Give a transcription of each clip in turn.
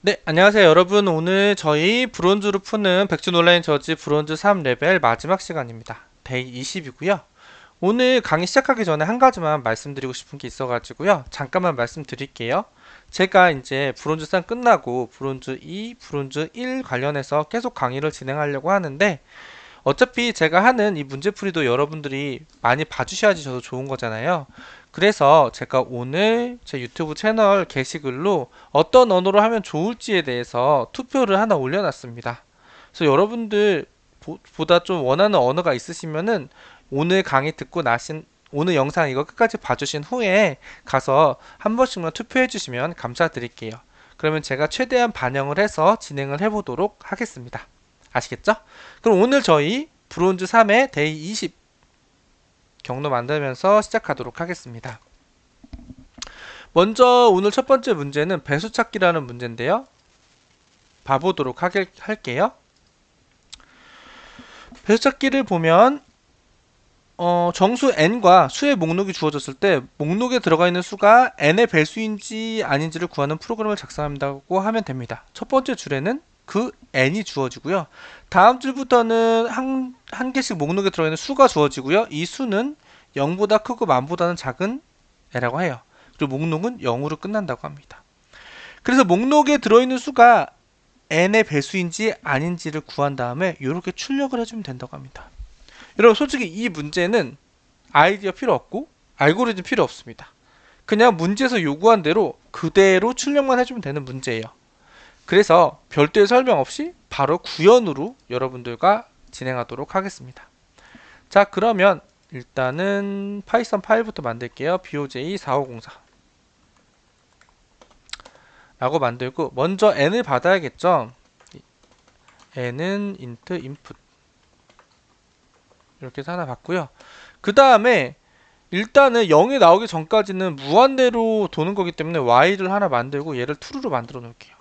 네, 안녕하세요 여러분. 오늘 저희 브론즈로 푸는 백준 온라인 저지 브론즈 3레벨 마지막 시간입니다. 데이 20이고요. 오늘 강의 시작하기 전에 한 가지만 말씀드리고 싶은 게 있어가지고요. 잠깐만 말씀드릴게요. 제가 이제 브론즈 3 끝나고 브론즈 2, 브론즈 1 관련해서 계속 강의를 진행하려고 하는데 어차피 제가 하는 이 문제풀이도 여러분들이 많이 봐주셔야지 저도 좋은 거잖아요. 그래서 제가 오늘 제 유튜브 채널 게시글로 어떤 언어로 하면 좋을지에 대해서 투표를 하나 올려놨습니다. 그래서 여러분들 보다 좀 원하는 언어가 있으시면은 오늘 강의 듣고 나신 오늘 영상 이거 끝까지 봐주신 후에 가서 한 번씩만 투표해 주시면 감사드릴게요. 그러면 제가 최대한 반영을 해서 진행을 해보도록 하겠습니다. 아시겠죠? 그럼 오늘 저희 브론즈 3의 데이 20 경로 만들면서 시작하도록 하겠습니다. 먼저 오늘 첫 번째 문제는 배수 찾기라는 문제인데요. 봐보도록 할게요. 배수 찾기를 보면 정수 n과 수의 목록이 주어졌을 때 목록에 들어가 있는 수가 n의 배수인지 아닌지를 구하는 프로그램을 작성한다고 하면 됩니다. 첫 번째 줄에는 그 n이 주어지고요. 다음 줄부터는 한 개씩 목록에 들어있는 수가 주어지고요. 이 수는 0보다 크고 만보다는 작은 애라고 해요. 그리고 목록은 0으로 끝난다고 합니다. 그래서 목록에 들어있는 수가 n의 배수인지 아닌지를 구한 다음에 이렇게 출력을 해주면 된다고 합니다. 여러분 솔직히 이 문제는 아이디어 필요 없고 알고리즘 필요 없습니다. 그냥 문제에서 요구한 대로 그대로 출력만 해주면 되는 문제예요. 그래서 별도의 설명 없이 바로 구현으로 여러분들과 진행하도록 하겠습니다. 자, 그러면 일단은 파이썬 파일부터 만들게요. BOJ4504 라고 만들고 먼저 n을 받아야겠죠. n은 int input 이렇게 해서 하나 받고요. 그 다음에 일단은 0이 나오기 전까지는 무한대로 도는 거기 때문에 y를 하나 만들고 얘를 true로 만들어 놓을게요.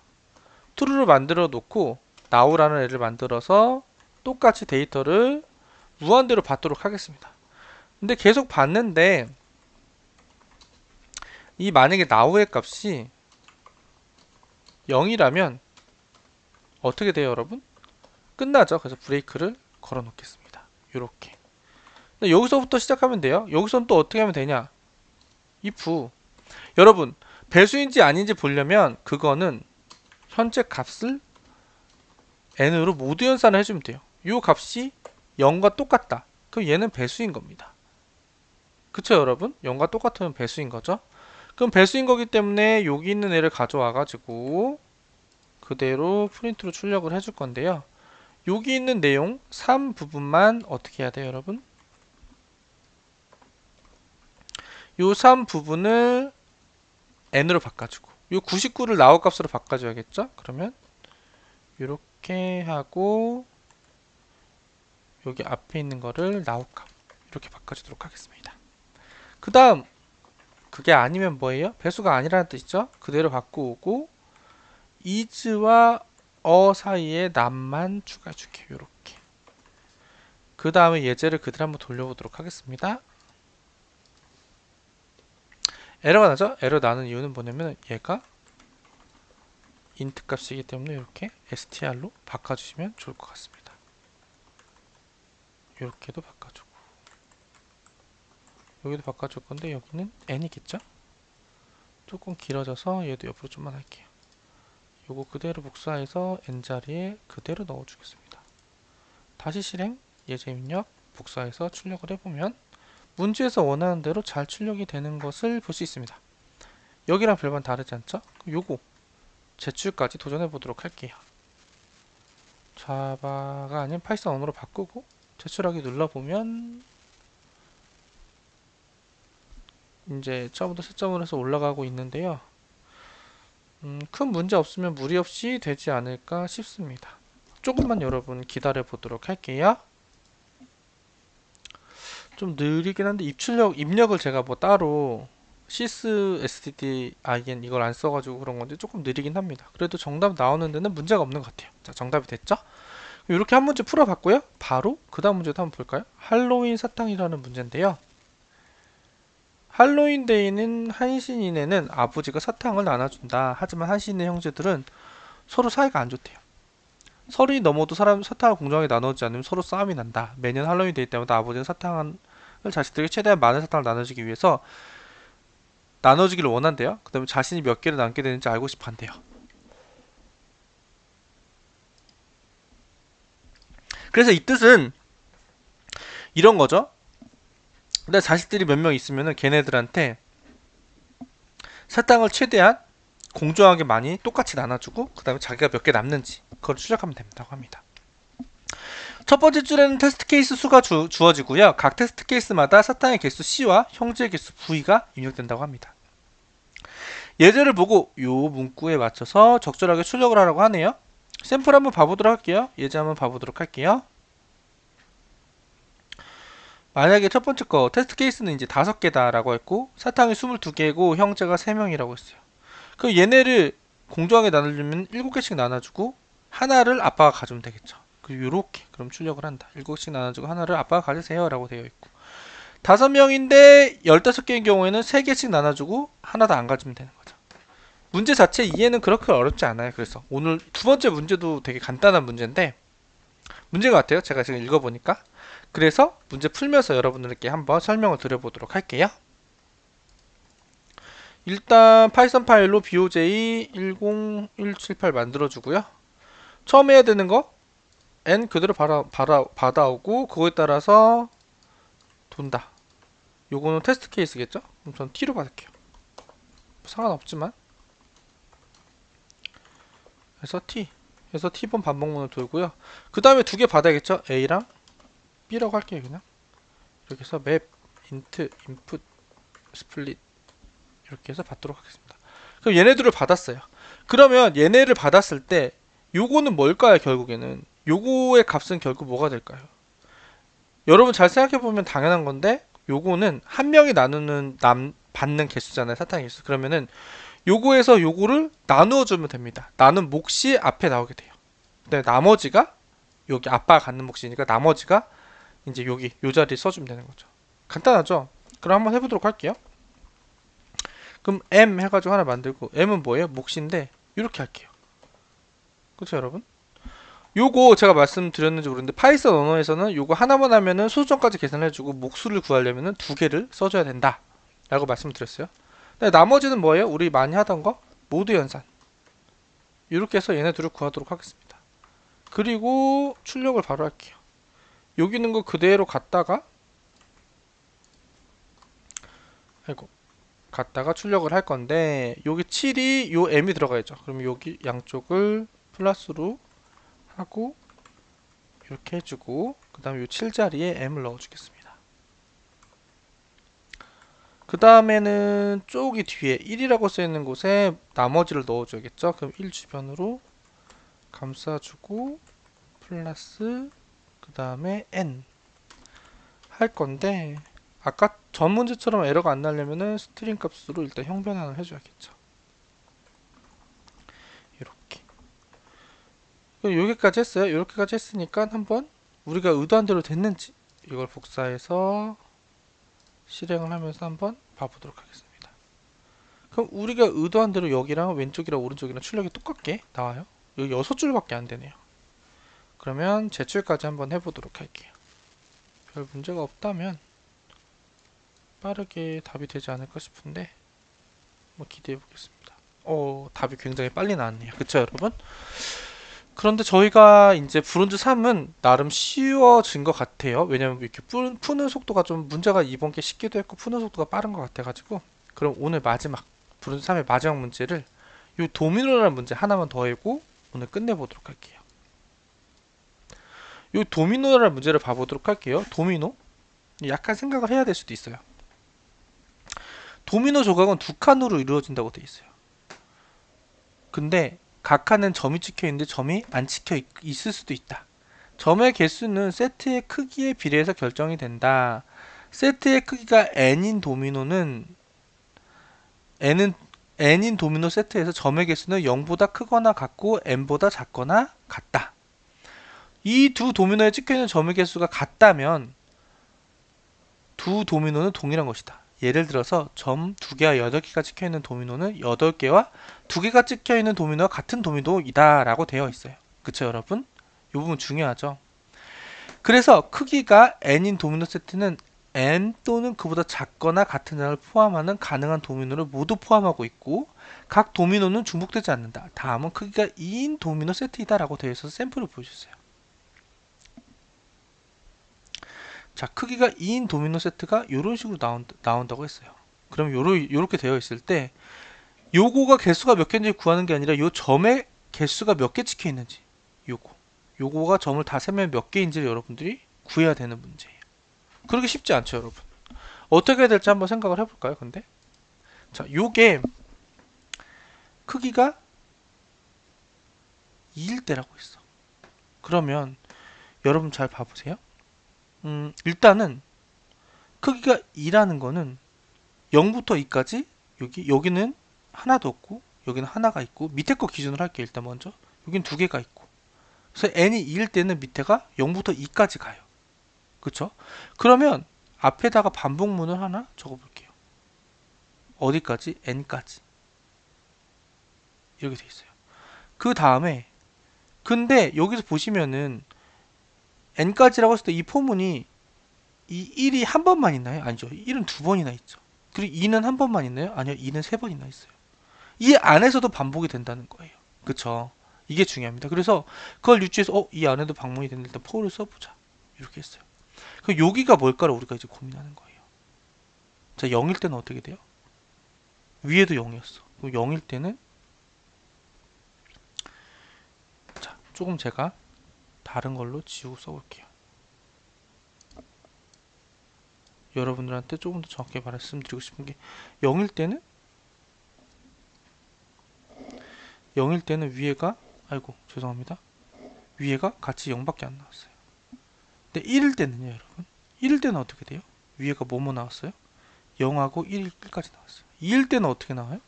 true로 만들어 놓고 now라는 애를 만들어서 똑같이 데이터를 무한대로 받도록 하겠습니다. 근데 계속 받는데 이 만약에 now의 값이 0이라면 어떻게 돼요 여러분? 끝나죠. 그래서 브레이크를 걸어 놓겠습니다. 이렇게 여기서부터 시작하면 돼요. 여기서는 또 어떻게 하면 되냐, if 여러분 배수인지 아닌지 보려면 그거는 현재 값을 n으로 모두 연산을 해주면 돼요. 이 값이 0과 똑같다. 그럼 얘는 배수인 겁니다. 그쵸 여러분? 0과 똑같으면 배수인 거죠. 그럼 배수인 거기 때문에 여기 있는 애를 가져와 가지고 그대로 프린트로 출력을 해줄 건데요. 여기 있는 내용 3 부분만 어떻게 해야 돼요 여러분? 요 3 부분을 n으로 바꿔주고 요 99를 나우 값으로 바꿔줘야겠죠? 그러면 이렇게 하고 여기 앞에 있는 거를 나우 값 이렇게 바꿔주도록 하겠습니다. 그 다음 그게 아니면 뭐예요? 배수가 아니라는 뜻이죠? 그대로 바꾸고 is와 사이에 남만 추가해 줄게요. 요렇게. 그 다음에 예제를 그대로 한번 돌려보도록 하겠습니다. 에러가 나죠? 에러 나는 이유는 뭐냐면 얘가 int 값이기 때문에 이렇게 str로 바꿔주시면 좋을 것 같습니다. 이렇게도 바꿔주고 여기도 바꿔줄 건데 여기는 n이겠죠? 조금 길어져서 얘도 옆으로 좀만 할게요. 요거 그대로 복사해서 n자리에 그대로 넣어주겠습니다. 다시 실행, 예제 입력, 복사해서 출력을 해보면 문제에서 원하는 대로 잘 출력이 되는 것을 볼 수 있습니다. 여기랑 별반 다르지 않죠? 요거 제출까지 도전해 보도록 할게요. 자바가 아닌 파이썬 언어로 바꾸고 제출하기 눌러보면 이제 처음부터 채점을 해서 올라가고 있는데요. 큰 문제 없으면 무리 없이 되지 않을까 싶습니다. 조금만 여러분 기다려 보도록 할게요. 좀 느리긴 한데 입력을 제가 뭐 따로 sys, std, in 이걸 안 써가지고 그런 건데 조금 느리긴 합니다. 그래도 정답 나오는 데는 문제가 없는 것 같아요. 자, 정답이 됐죠? 이렇게 한 문제 풀어봤고요. 바로 그 다음 문제도 한번 볼까요? 할로윈 사탕이라는 문제인데요. 할로윈 데이는 한신인에는 아버지가 사탕을 나눠준다. 하지만 한신의 형제들은 서로 사이가 안 좋대요. 설이 넘어도 사탕을 공정하게 나누지 않으면 서로 싸움이 난다. 매년 할로윈 데이 때마다 아버지는 사탕을 자식들에게 최대한 많은 사탕을 나눠주기 위해서 나눠주기를 원한대요. 그 다음에 자신이 몇 개를 남게 되는지 알고 싶어 한대요. 그래서 이 뜻은 이런 거죠. 근데 자식들이 몇 명 있으면은 걔네들한테 사탕을 최대한 공정하게 많이 똑같이 나눠주고 그 다음에 자기가 몇 개 남는지 그걸 추적하면 된다고 합니다. 첫 번째 줄에는 테스트 케이스 수가 주어지고요. 각 테스트 케이스마다 사탕의 개수 C와 형제의 개수 V가 입력된다고 합니다. 예제를 보고 이 문구에 맞춰서 적절하게 출력을 하라고 하네요. 샘플 한번 봐보도록 할게요. 예제 한번 봐보도록 할게요. 만약에 첫 번째 거 테스트 케이스는 이제 5개다 라고 했고 사탕이 22개고 형제가 3명이라고 했어요. 그럼 얘네를 공정하게 나누려면 7개씩 나눠주고 하나를 아빠가 가지면 되겠죠. 요렇게 그럼 출력을 한다. 7개씩 나눠주고 하나를 아빠가 가지세요 라고 되어 있고 5명인데 15개인 경우에는 3개씩 나눠주고 하나도 안 가지면 되는 거죠. 문제 자체 이해는 그렇게 어렵지 않아요. 그래서 오늘 두 번째 문제도 되게 간단한 문제인데 문제 같아요. 제가 지금 읽어보니까. 그래서 문제 풀면서 여러분들께 한번 설명을 드려보도록 할게요. 일단 파이썬 파일로 BOJ 10178 만들어주고요. 처음 해야 되는 거 n 그대로 받아오고 그거에 따라서 돈다. 요거는 테스트 케이스겠죠? 그럼 전 t로 받을게요. 상관없지만 그래서 t번 반복문을 돌고요. 그 다음에 두 개 받아야겠죠? a랑 b라고 할게요. 그냥 이렇게 해서 맵 인트 인풋 스플릿 이렇게 해서 받도록 하겠습니다. 그럼 얘네들을 받았어요. 그러면 얘네를 받았을 때 요거는 뭘까요? 결국에는 요거의 값은 결국 뭐가 될까요? 여러분 잘 생각해보면 당연한 건데 요거는 한 명이 나누는 받는 개수잖아요. 사탕의 개수. 그러면은 요거에서 요거를 나누어 주면 됩니다. 나눈 몫이 앞에 나오게 돼요. 근데 나머지가 여기 아빠가 갖는 몫이니까 나머지가 이제 여기 요 자리에 써주면 되는 거죠. 간단하죠? 그럼 한번 해보도록 할게요. 그럼 m 해가지고 하나 만들고 m은 뭐예요? 몫인데 이렇게 할게요. 그렇죠 여러분? 요거 제가 말씀드렸는지 모르는데 파이썬 언어에서는 요거 하나만 하면은 소수점까지 계산해주고 몫수를 구하려면은 두 개를 써줘야 된다 라고 말씀드렸어요. 나머지는 뭐예요? 우리 많이 하던 거 모드 연산 이렇게 해서 얘네 둘을 구하도록 하겠습니다. 그리고 출력을 바로 할게요. 여기 있는 거 그대로 갖다가 출력을 할 건데 여기 7이 요 m이 들어가야죠. 그럼 여기 양쪽을 플러스로 하고 이렇게 해주고 그 다음에 요 7자리에 m을 넣어주겠습니다. 그 다음에는 쪼기 뒤에 1이라고 써있는 곳에 나머지를 넣어줘야겠죠. 그럼 1 주변으로 감싸주고 플러스 그 다음에 n 할 건데 아까 전 문제처럼 에러가 안 나려면은 스트링 값으로 일단 형변환을 해줘야겠죠. 이렇게 여기까지 했어요. 이렇게까지 했으니까 한번 우리가 의도한 대로 됐는지 이걸 복사해서 실행을 하면서 한번 봐보도록 하겠습니다. 그럼 우리가 의도한 대로 여기랑 왼쪽이랑 오른쪽이랑 출력이 똑같게 나와요. 여기 6줄밖에 안 되네요. 그러면 제출까지 한번 해보도록 할게요. 별 문제가 없다면 빠르게 답이 되지 않을까 싶은데 한번 기대해 보겠습니다. 답이 굉장히 빨리 나왔네요. 그쵸 여러분? 그런데 저희가 이제 브론즈 3은 나름 쉬워진 것 같아요. 왜냐면 이렇게 푸는 속도가 좀 문제가 이번 게 쉽기도 했고 푸는 속도가 빠른 것 같아가지고 그럼 오늘 마지막 브론즈 3의 마지막 문제를 이 도미노라는 문제 하나만 더 해고 오늘 끝내보도록 할게요. 이 도미노라는 문제를 봐보도록 할게요. 도미노? 약간 생각을 해야 될 수도 있어요. 도미노 조각은 두 칸으로 이루어진다고 되어 있어요. 근데 각 칸은 점이 찍혀 있는데 점이 안 찍혀 있을 수도 있다. 점의 개수는 세트의 크기에 비례해서 결정이 된다. 세트의 크기가 n인 도미노는 n인 도미노 세트에서 점의 개수는 0보다 크거나 같고 n보다 작거나 같다. 이 두 도미노에 찍혀있는 점의 개수가 같다면 두 도미노는 동일한 것이다. 예를 들어서 점 2개와 8개가 찍혀있는 도미노는 8개와 2개가 찍혀있는 도미노와 같은 도미노이다 라고 되어 있어요. 그쵸 여러분? 이 부분 중요하죠. 그래서 크기가 n인 도미노 세트는 n 또는 그보다 작거나 같은 장을 포함하는 가능한 도미노를 모두 포함하고 있고 각 도미노는 중복되지 않는다. 다음은 크기가 2인 도미노 세트이다 라고 되어 있어서 샘플을 보여주세요. 자, 크기가 2인 도미노 세트가 이런 식으로 나온다고 했어요. 그럼 요렇게 되어 있을 때 요거가 개수가 몇 개인지 구하는 게 아니라 요 점에 개수가 몇 개 찍혀 있는지 요거가 점을 다 세면 몇 개인지를 여러분들이 구해야 되는 문제예요. 그렇게 쉽지 않죠 여러분. 어떻게 해야 될지 한번 생각을 해볼까요? 근데 자, 요게 크기가 2일 때라고 했어. 그러면 여러분 잘 봐보세요. 일단은 크기가 2라는 거는 0부터 2까지 여기는 하나도 없고 여기는 하나가 있고 밑에 거 기준으로 할게요. 일단 먼저 여기는 2개가 있고 그래서 n이 2일 때는 밑에가 0부터 2까지 가요. 그쵸? 그러면 앞에다가 반복문을 하나 적어볼게요. 어디까지? n까지 이렇게 돼 있어요. 그 다음에 근데 여기서 보시면은 n까지라고 했을 때 이 포문이 이 1이 한 번만 있나요? 아니죠. 1은 두 번이나 있죠. 그리고 2는 한 번만 있나요? 아니요. 2는 세 번이나 있어요. 이 안에서도 반복이 된다는 거예요. 그쵸? 이게 중요합니다. 그래서 그걸 유추해서 이 안에도 반복이 되는데 일단 포를 써보자. 이렇게 했어요. 그럼 여기가 뭘까를 우리가 이제 고민하는 거예요. 자, 0일 때는 어떻게 돼요? 위에도 0이었어. 그럼 0일 때는 자, 조금 제가 다른 걸로 지우고 써볼게요. 여러분들한테 조금 더 정확하게 말씀드리고 싶은 게 0일 때는 위에가 아이고 죄송합니다. 위에가 같이 0밖에 안 나왔어요. 근데 1일 때는요 여러분 1일 때는 어떻게 돼요? 위에가 뭐뭐 나왔어요? 0하고 1까지 나왔어요. 2일 때는 어떻게 나와요?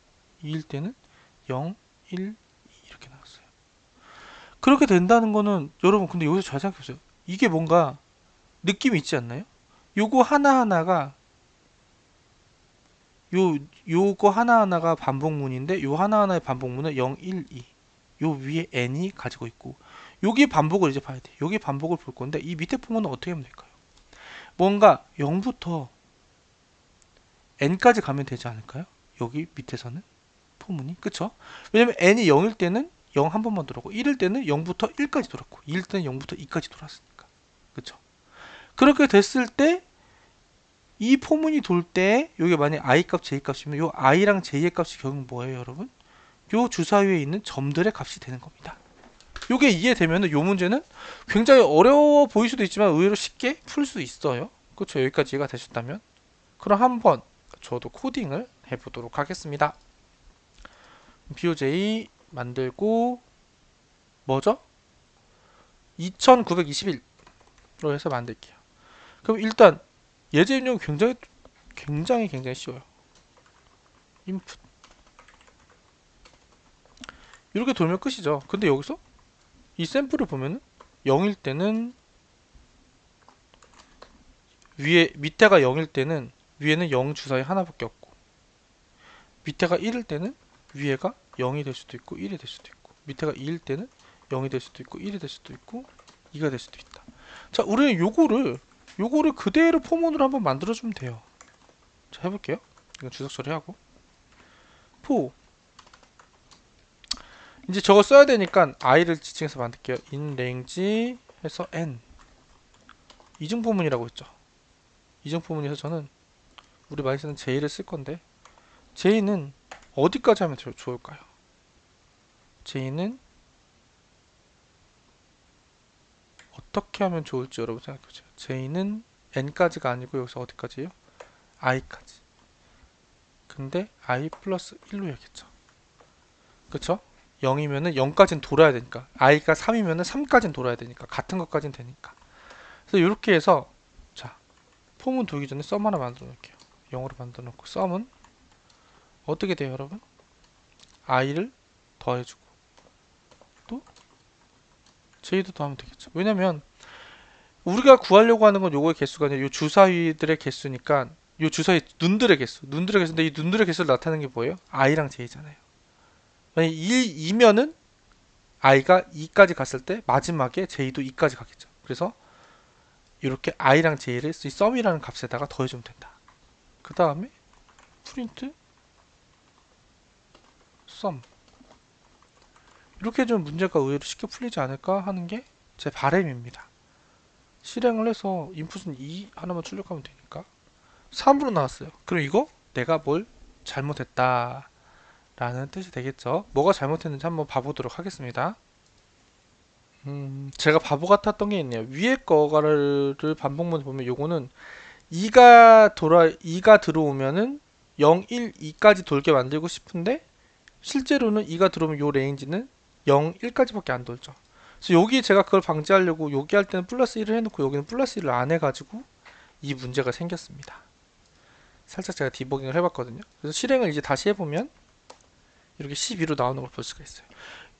2일 때는 0, 1, 2 이렇게 나왔어요. 그렇게 된다는 거는 여러분 근데 여기서 잘 생각해보세요. 이게 뭔가 느낌이 있지 않나요? 요거 하나하나가 요거 하나하나가 반복문인데 요 하나하나의 반복문은 0, 1, 2 요 위에 n이 가지고 있고 여기 반복을 이제 봐야 돼. 여기 반복을 볼 건데 이 밑에 포문은 어떻게 하면 될까요? 뭔가 0부터 n까지 가면 되지 않을까요? 여기 밑에서는 포문이 그쵸? 왜냐면 n이 0일 때는 0 한 번만 돌았고 1일 때는 0부터 1까지 돌았고 2일 때는 0부터 2까지 돌았으니까 그쵸? 그렇게 됐을 때 이 포문이 돌 때 여기 만약 i 값, j 값이면 요 i랑 j의 값이 결국 뭐예요 여러분? 요 주사위에 있는 점들의 값이 되는 겁니다. 요게 이해되면 요 문제는 굉장히 어려워 보일 수도 있지만 의외로 쉽게 풀 수 있어요. 그렇죠? 여기까지 이해가 되셨다면 그럼 한번 저도 코딩을 해보도록 하겠습니다. BOJ 만들고 뭐죠? 2921로 해서 만들게요. 그럼 일단 예제 입력은 굉장히 쉬워요. input 이렇게 돌면 끝이죠. 근데 여기서 이 샘플을 보면은 0일 때는 밑에가 0일 때는 위에는 0 주사위 하나밖에 없고 밑에가 1일 때는 위에가 0이 될 수도 있고 1이 될 수도 있고 밑에가 2일 때는 0이 될 수도 있고 1이 될 수도 있고 2가 될 수도 있다. 자, 우리는 요거를 그대로 포문으로 한번 만들어주면 돼요. 자, 해볼게요. 이건 주석 처리하고 포 이제 저거 써야 되니까 i를 지칭해서 만들게요. in range 해서 n 이중 포문이라고 했죠. 이중 포문에서 저는 우리 많이 쓰는 j를 쓸 건데 j는 어디까지 하면 좋을까요? j는 어떻게 하면 좋을지 여러분 생각해보세요. j는 n까지가 아니고 여기서 어디까지예요? i까지. 근데 i 플러스 1로 해야겠죠. 그쵸? 0이면은 0까지는 돌아야 되니까 i가 3이면은 3까지는 돌아야 되니까 같은 것까지는 되니까 그래서 이렇게 해서 자 폼은 돌기 전에 썸 하나 만들어 놓을게요. 0으로 만들어 놓고 썸은 어떻게 돼요 여러분? i를 더해주고 또 j도 더하면 되겠죠. 왜냐면 우리가 구하려고 하는 건 요거의 개수가 아니라 요 주사위들의 개수니까 요 주사위 눈들의 개수인데 이 눈들의 개수를 나타내는 게 뭐예요? i랑 j잖아요. 만약 2면은 i가 2까지 갔을 때 마지막에 j도 2까지 가겠죠. 그래서 이렇게 i랑 j를 이 썸이라는 값에다가 더해주면 된다. 그 다음에 프린트 썸 이렇게 해주면 문제가 의외로 쉽게 풀리지 않을까 하는 게 제 바람입니다. 실행을 해서 인풋은 2 하나만 출력하면 되니까 3으로 나왔어요. 그럼 이거 내가 뭘 잘못했다 라는 뜻이 되겠죠. 뭐가 잘못했는지 한번 봐보도록 하겠습니다. 제가 바보 같았던 게 있네요. 위에 거를 반복문 보면 요거는 2가 들어오면은 0, 1, 2까지 돌게 만들고 싶은데 실제로는 2가 들어오면 요 레인지는 0, 1까지밖에 안 돌죠. 그래서 여기 제가 그걸 방지하려고 여기 할 때는 플러스 1을 해놓고 여기는 플러스 1을 안 해가지고 이 문제가 생겼습니다. 살짝 제가 디버깅을 해봤거든요. 그래서 실행을 이제 다시 해보면 이렇게 12로 나오는 걸 볼 수가 있어요.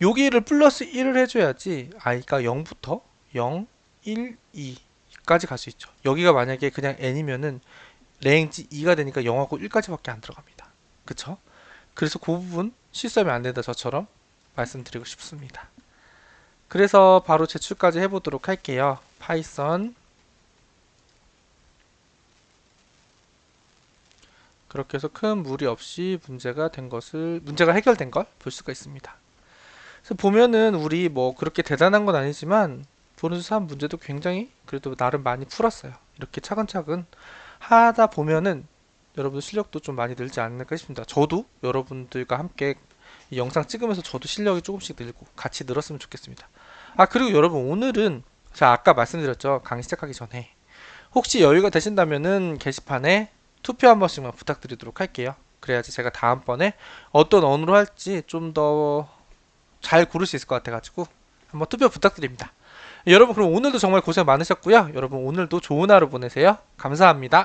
여기를 플러스 1을 해줘야지 i가 0부터 0, 1, 2까지 갈 수 있죠. 여기가 만약에 그냥 n이면은 레인지 2가 되니까 0하고 1까지밖에 안 들어갑니다. 그쵸? 그래서 그 부분 실수하면 안 된다 저처럼 말씀드리고 싶습니다. 그래서 바로 제출까지 해보도록 할게요. 파이썬 그렇게 해서 큰 무리 없이 문제가 해결된 걸 볼 수가 있습니다. 그래서 보면은 우리 뭐 그렇게 대단한 건 아니지만 브론즈 3 문제도 굉장히 그래도 나름 많이 풀었어요. 이렇게 차근차근 하다 보면은 여러분 실력도 좀 많이 늘지 않을까 싶습니다. 저도 여러분들과 함께 이 영상 찍으면서 저도 실력이 조금씩 늘고 같이 늘었으면 좋겠습니다. 아 그리고 여러분 오늘은 제가 아까 말씀드렸죠. 강의 시작하기 전에 혹시 여유가 되신다면은 게시판에 투표 한 번씩만 부탁드리도록 할게요. 그래야지 제가 다음번에 어떤 언어로 할지 좀 더 잘 고를 수 있을 것 같아가지고 한번 투표 부탁드립니다. 여러분 그럼 오늘도 정말 고생 많으셨고요. 여러분 오늘도 좋은 하루 보내세요. 감사합니다.